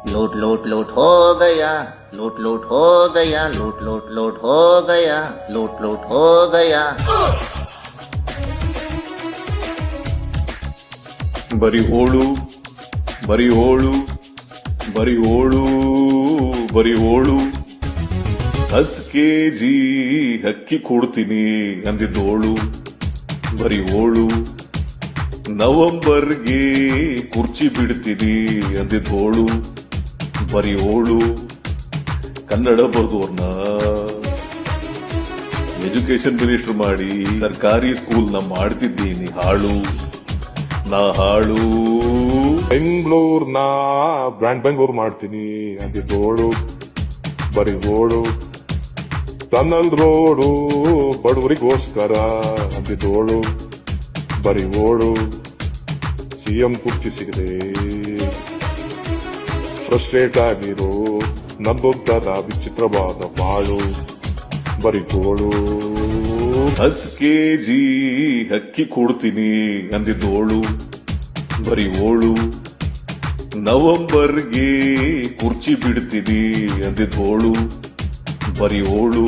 लूट लूट लूट हो गया, लूट लूट हो गया, लूट लूट लूट हो गया, लूट लूट हो गया. ಬರಿ ಹೋಳು ಬರಿ ಹೋಳು ಬರಿ ಹೋಳು ಬರಿ ಹೋಳು 10 kg ಅಕ್ಕಿ ಕೊಡ್ತೀನಿ ಅಂದಿದ್ದೋಳು ಬರಿ ಹೋಳು ನವಂಬರ್ಗೆ ಕುರ್ಚಿ ಬಿಡ್ತೀನಿ ಅಂದಿದ್ದೋಳು ಬರಿ ಹೋಳು ಕನ್ನಡ ಬರ್ದೋರ್ನ ಎಜುಕೇಶನ್ ಮಿನಿಸ್ಟರ್ ಮಾಡಿ ಸರ್ಕಾರಿ ಸ್ಕೂಲ್ನ ಮಾಡ್ತಿದ್ದೀನಿ ಹಾಳು ನಾ ಹಾಳು ಬೆಂಗಳೂರ್ನ ಬ್ರ್ಯಾಂಡ್ ಬೆಂಗಳೂರು ಮಾಡ್ತೀನಿ ಅಂದಿದ್ದೋಳು ಬರೀ ಗೋಳು ಟನಲ್ ರೋಡು ಬಡವರಿಗೋಸ್ಕರ ಅಂದಿದ್ದೋಳು ಬರೀ ಓಳು ಸಿಎಂ ಕುರ್ಚಿ ಸಿಗದೆ ಫ್ರಸ್ಟ್ರೇಟ್ ಆಗಿರೋ ನಂಬೊದ್ದದ ವಿಚಿತ್ರವಾದ ಬಾಳು ಬರೀ ಗೋಳು 10 kg ಅಕ್ಕಿ ಕೊಡ್ತೀನಿ ಅಂದಿದ್ದೋಳು ಬರಿ ಹೋಳು ನವಂಬರ್ಗೆ ಕುರ್ಚಿ ಬಿಡ್ತೀನಿ ಅಂದಿದ್ದೋಳು ಬರಿ ಹೋಳು